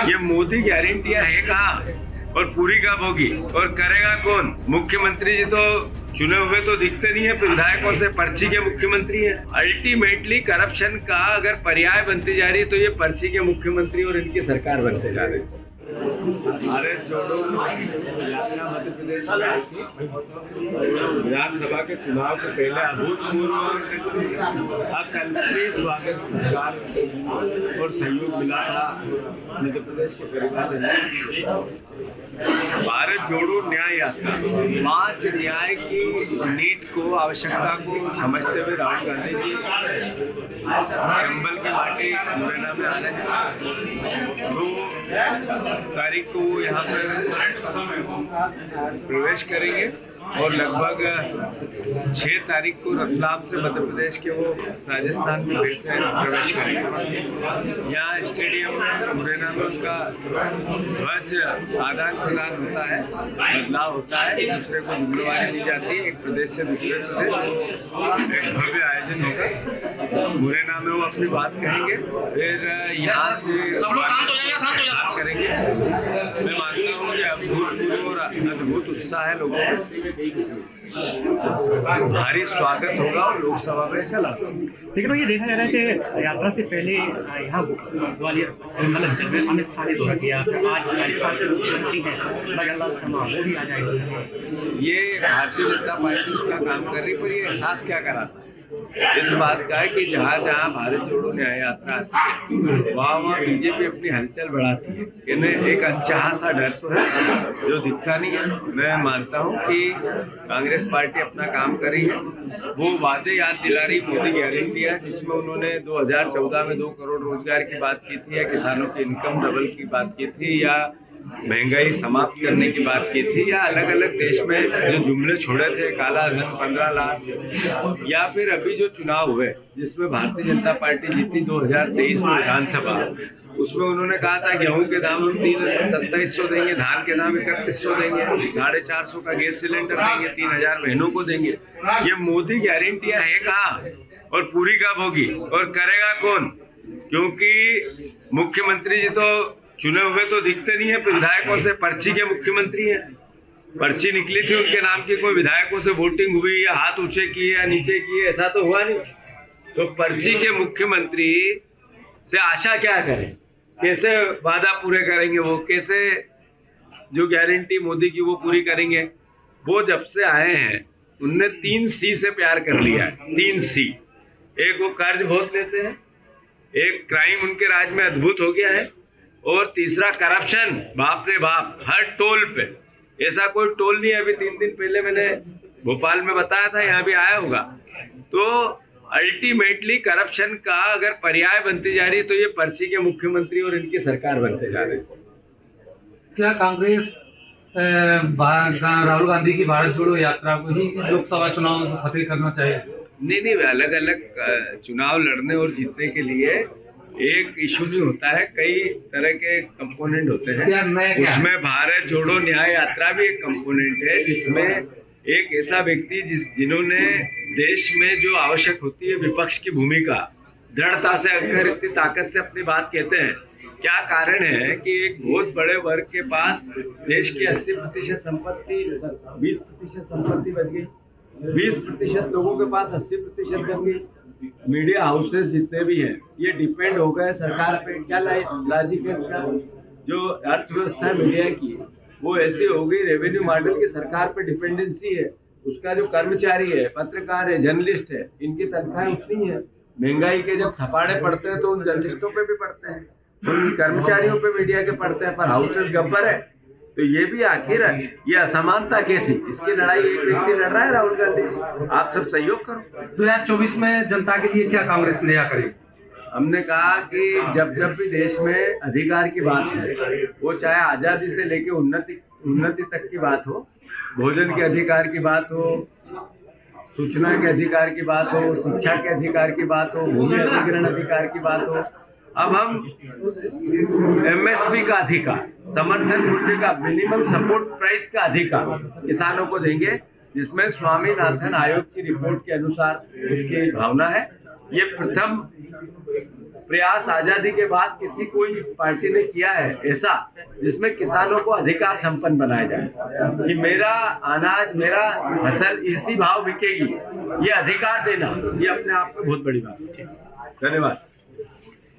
ये मोदी गारंटियां है कहाँ और पूरी कब होगी और करेगा कौन? मुख्यमंत्री जी तो चुने हुए तो दिखते नहीं है, विधायकों से पर्ची के मुख्यमंत्री हैं। अल्टीमेटली करप्शन का अगर पर्याय बनती जा रही है तो ये पर्ची के मुख्यमंत्री और इनकी सरकार बनते जा रही है। भारत जोड़ो यात्रा मध्य प्रदेश में आई थी। विधानसभा के चुनाव से पहले अभूतपूर्व अकल्पनीय स्वागत सरकार और सहयोग मिला था मध्य प्रदेश के परिवार। भारत जोड़ो न्याय यात्रा 5 न्याय की नीड को, आवश्यकता को समझते हुए राहुल गांधी जी चंबल की माटी मुरैना में आ रहे हैं। 2 तारीख को यहाँ पर प्रवेश करेंगे और लगभग 6 तारीख को रतलाम से मध्य प्रदेश के वो राजस्थान में फिर से प्रवेश करेंगे। यहाँ स्टेडियम में मुरैना में उसका ध्वज आदान प्रदान होता है, बदलाव होता है, एक दूसरे को जिम्मेवारी दी जाती है, एक प्रदेश से दूसरे प्रदेश। एक भव्य आयोजन होगा। मुरैना में वो अपनी बात कहेंगे, फिर यहाँ से सब लोग शांत हो करेंगे। मैं मानता हूँ कि अभूतपूर्व और अद्भुत उत्साह है लोगों का, भारी स्वागत होगा और लोकसभा में इसका लाभ। लेकिन ये देखा जा रहा है कि यात्रा से पहले यहाँ ग्वालियर चंबल अंचल में अमित शाह ने दौरा किया, आज राजस्थान के मुख्यमंत्री हैं भगतलाल शर्मा, वो भी आ जाएंगे। ये भारतीय जनता पार्टी का काम कर रही, पर ये एहसास क्या कराता है इस बात का है कि जहाँ जहाँ भारत जोड़ो न्याय यात्रा आती है वहाँ बीजेपी अपनी हलचल बढ़ाती है। इन्हें एक अनचाहा सा डर तो है जो दिखता नहीं है। मैं मानता हूँ कि कांग्रेस पार्टी अपना काम कर रही है। वो वादे याद दिला रही मोदी गारंटी है, जिसमें उन्होंने 2014 में 2 करोड़ रोजगार की बात की थी, या किसानों की इनकम डबल की बात की थी, या महंगाई समाप्त करने की बात की थी, या अलग अलग देश में जो जुमले छोड़े थे, काला धन 15 लाख, या फिर अभी जो चुनाव हुए जिसमें भारतीय जनता पार्टी जीती 2023 में विधानसभा, उसमें उन्होंने कहा था गेहूं के दाम हम 2700 देंगे, धान के दाम 3100 देंगे, 450 का गैस सिलेंडर देंगे, 3000 बहनों को देंगे। ये मोदी गारंटियां है कहाँ और पूरी कब होगी और करेगा कौन? क्योंकि मुख्यमंत्री जी तो चुने हुए तो दिखते नहीं है, विधायकों से पर्ची के मुख्यमंत्री हैं। पर्ची निकली थी उनके नाम की, कोई विधायकों से वोटिंग हुई या हाथ ऊंचे किए या नीचे किए, ऐसा तो हुआ नहीं। तो पर्ची के मुख्यमंत्री से आशा क्या करें? कैसे वादा पूरे करेंगे? वो कैसे जो गारंटी मोदी की वो पूरी करेंगे? वो जब से आए हैं उनने 3 सी से प्यार कर लिया है। 3 सी। एक वो कर्ज बहुत लेते हैं, एक क्राइम उनके राज में अद्भुत हो गया है, और तीसरा करप्शन। बाप रे बाप, हर टोल पे। ऐसा कोई टोल नहीं है। अभी 3 दिन पहले मैंने भोपाल में बताया था, यहाँ भी आया होगा। तो अल्टीमेटली करप्शन का अगर पर्याय बनती जा रही है तो ये पर्ची के मुख्यमंत्री और इनकी सरकार बनते जा रहे हैं। क्या कांग्रेस राहुल गांधी की भारत जोड़ो यात्रा को ही लोकसभा चुनाव में फतेह करना चाहिए? नहीं, अलग अलग चुनाव लड़ने और जीतने के लिए एक इशू नहीं होता है, कई तरह के कंपोनेंट होते हैं। उसमें भारत जोड़ो न्याय यात्रा भी एक कंपोनेंट है, जिसमें एक ऐसा व्यक्ति जिन्होंने देश में जो आवश्यक होती है विपक्ष की भूमिका दृढ़ता से, अगर इतनी ताकत से अपनी बात कहते हैं। क्या कारण है कि एक बहुत बड़े वर्ग के पास देश की 80% संपत्ति, 20% संपत्ति बच गई, 20% लोगों के पास 80% बन गई। मीडिया हाउसेस जितने भी हैं ये डिपेंड हो गए सरकार पे। क्या लॉजिक है इसका? जो अर्थव्यवस्था मीडिया की वो ऐसी हो गई, रेवेन्यू मॉडल की सरकार पे डिपेंडेंसी है। उसका जो कर्मचारी है, पत्रकार है, जर्नलिस्ट है, इनकी तनख्वाहें उतनी है। महंगाई के जब थपाड़े पड़ते हैं तो उन जर्नलिस्टों पे भी पड़ते हैं, उन कर्मचारियों पे मीडिया के पड़ते हैं, पर हाउसेस गब्बर है। तो ये भी आखिर ये असमानता कैसी? इसकी लड़ाई एक व्यक्ति लड़ रहा है, राहुल गांधी जी। आप सब सहयोग करो। 2024 में जनता के लिए क्या कांग्रेस नया करेगी? हमने कहा कि जब भी देश में अधिकार की बात है, वो चाहे आजादी से लेके उन्नति तक की बात हो, भोजन के अधिकार की बात हो, सूचना के अधिकार की बात हो, शिक्षा के अधिकार की बात हो, भूमि अधिग्रहण अधिकार की बात हो, अब हम एमएसपी का अधिकार, समर्थन मूल्य का, मिनिमम सपोर्ट प्राइस का अधिकार किसानों को देंगे, जिसमें स्वामीनाथन आयोग की रिपोर्ट के अनुसार उसकी भावना है। ये प्रथम प्रयास आजादी के बाद किसी कोई पार्टी ने किया है ऐसा जिसमें किसानों को अधिकार संपन्न बनाया जाए कि मेरा अनाज, मेरा फसल इसी भाव बिकेगी, ये अधिकार देना, ये अपने आप में बहुत बड़ी बात है। धन्यवाद।